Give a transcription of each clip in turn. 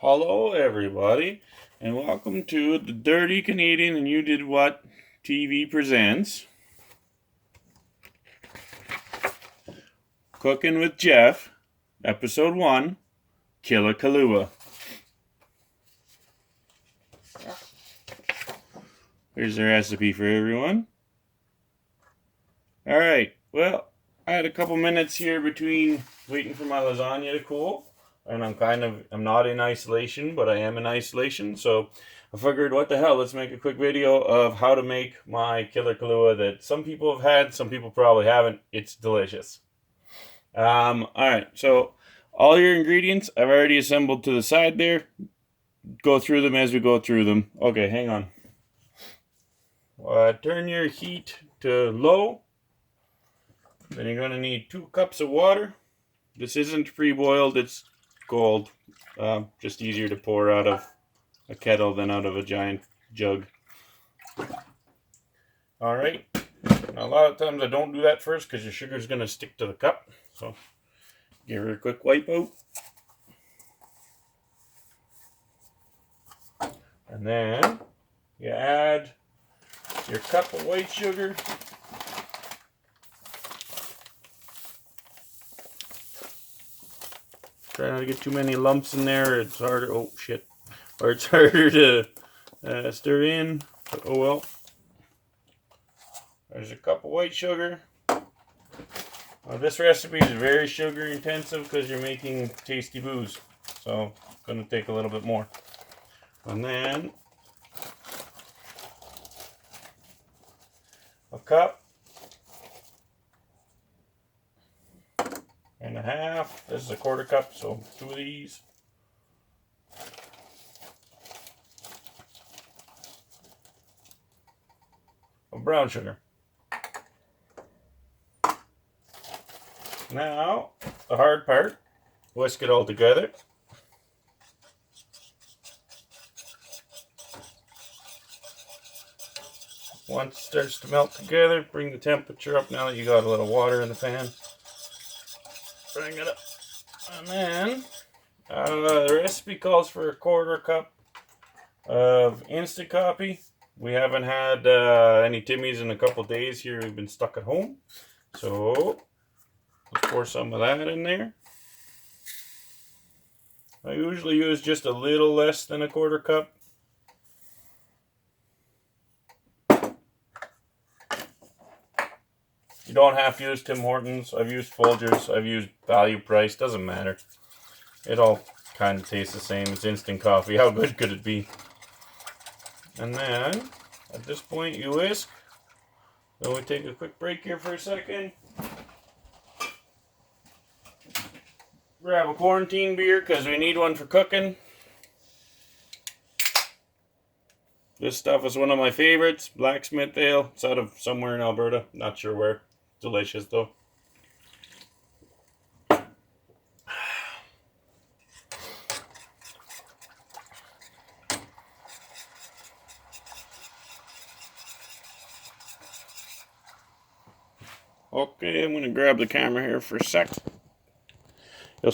Hello, everybody, and welcome to the Dirty Canadian and You Did What TV presents Cooking with Jeff, Episode 1, Killa Kahlua. Here's the recipe for everyone. Alright, well, I had a couple minutes here between waiting for my lasagna to cool. And I'm not in isolation, but I am in isolation. So I figured, what the hell, let's make a quick video of how to make my Killa Kahlua that some people have had, some people probably haven't. It's delicious. Alright, so all your ingredients I've already assembled to the side there. Go through them as we go through them. Okay, hang on. Turn your heat to low. Then you're going to need 2 cups of water. This isn't pre-boiled, it's cold. Just easier to pour out of a kettle than out of a giant jug. Alright, a lot of times I don't do that first because your sugar is going to stick to the cup. So give her a quick wipe out. And then you add your cup of white sugar. Try not to get too many lumps in there. It's harder. Oh shit! Or it's harder to stir in. But oh well. There's a cup of white sugar. This recipe is very sugar intensive because you're making tasty booze, so it's going to take a little bit more. And then a cup and a half. This is a 1/4 cup, so 2 of these. Of brown sugar. Now, the hard part, whisk it all together. Once it starts to melt together, bring the temperature up now that you got a little water in the pan. Bring it up. And then, the recipe calls for a 1/4 cup of instant coffee. We haven't had any Timmies in a couple days here. We've been stuck at home. So, let's pour some of that in there. I usually use just a little less than a 1/4 cup. You don't have to use Tim Hortons. I've used Folgers. I've used Value Price. Doesn't matter. It all kind of tastes the same. It's instant coffee. How good could it be? And then, at this point, you whisk. Then we take a quick break here for a second. Grab a quarantine beer because we need one for cooking. This stuff is one of my favorites. Blacksmith Ale. It's out of somewhere in Alberta. Not sure where. Delicious though. Okay, I'm going to grab the camera here for a sec. You'll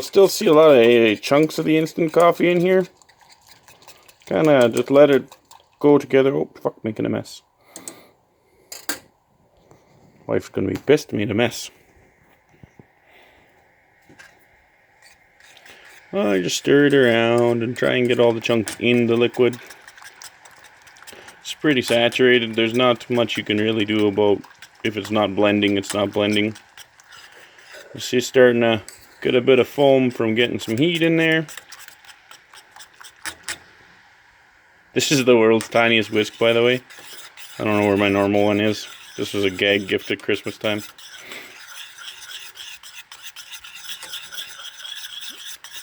still see a lot of chunks of the instant coffee in here. Kind of just let it go together. Oh, fuck, making a mess. Wife's going to be pissed, made a mess. Well, I just stir it around and try and get all the chunks in the liquid. It's pretty saturated. There's not much you can really do about if it's not blending, it's not blending. You see it's starting to get a bit of foam from getting some heat in there. This is the world's tiniest whisk, by the way. I don't know where my normal one is. This was a gag gift at Christmas time.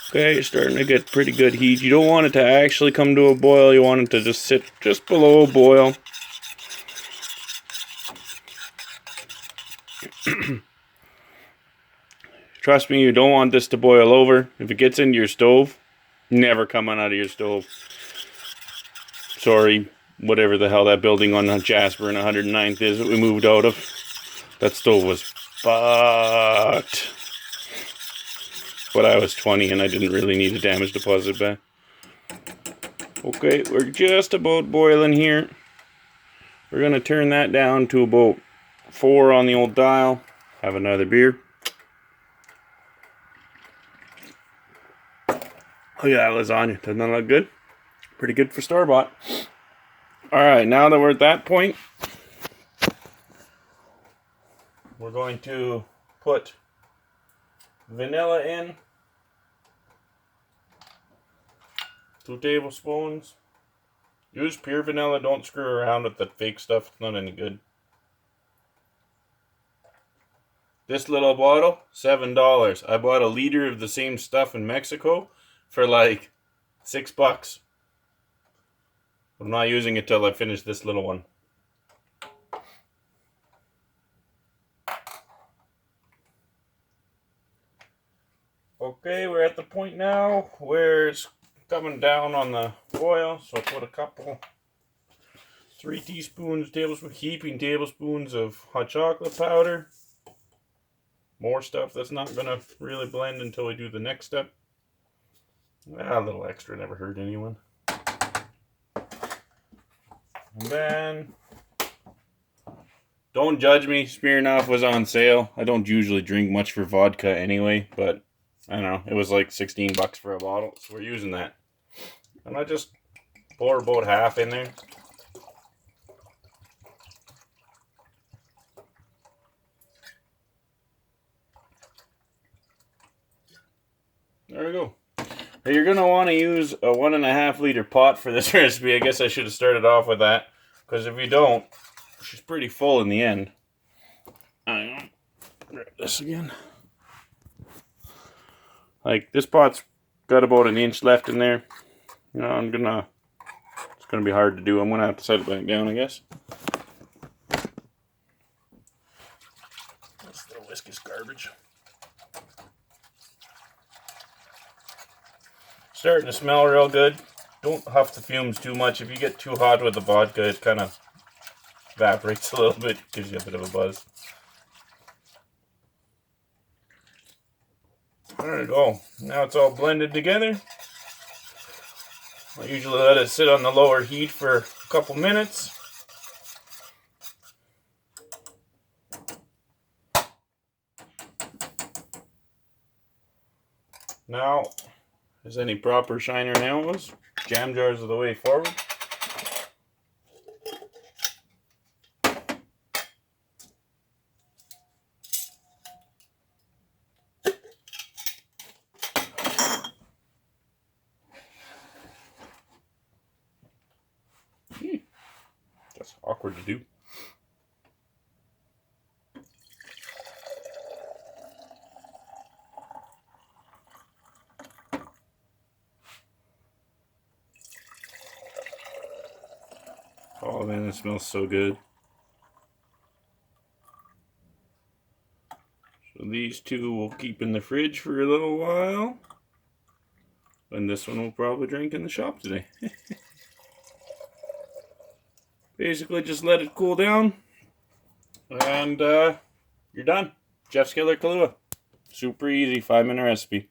Okay, you're starting to get pretty good heat. You don't want it to actually come to a boil. You want it to just sit just below a boil. Trust me, you don't want this to boil over. If it gets into your stove, never coming out of your stove. Sorry, whatever the hell that building on Jasper and 109th is that we moved out of. That stove was fucked. but I was 20 and I didn't really need a damage deposit back. Okay, we're just about boiling here. We're going to turn that down to about 4 on the old dial. Have another beer. Oh yeah, lasagna. Doesn't that look good? Pretty good for store-bought. Alright, now that we're at that point, we're going to put vanilla in. 2 tablespoons. Use pure vanilla. Don't screw around with the fake stuff. It's not any good. This little bottle, $7. I bought a liter of the same stuff in Mexico for like $6. I'm not using it till I finish this little one. Okay, we're at the point now where it's coming down on the boil, so put a couple, 3 tablespoons, heaping tablespoons of hot chocolate powder. More stuff that's not going to really blend until we do the next step. A little extra never hurt anyone. And then, don't judge me, Smirnoff was on sale. I don't usually drink much for vodka anyway, but I don't know, it was like $16 for a bottle, so we're using that. And I just pour about half in there. There we go. Now you're going to want to use a 1.5 liter pot for this recipe. I guess I should have started off with that, because if you don't, she's pretty full in the end. Hang on. Grab this again. Like, this pot's got about 1 inch left in there. You know, it's gonna be hard to do. I'm gonna have to set it back down, I guess. This little whisk is garbage. Starting to smell real good. Don't huff the fumes too much. If you get too hot with the vodka, it kind of evaporates a little bit, gives you a bit of a buzz. There we go. Now it's all blended together. I usually let it sit on the lower heat for a couple minutes. Now, as any proper shiner knows, jam jars are the way forward. That's awkward to do. Oh man, it smells so good. So these two will keep in the fridge for a little while. And this one will probably drink in the shop today. Basically just let it cool down. And you're done. Jeff's Killa Kahlua. Super easy, 5-minute recipe.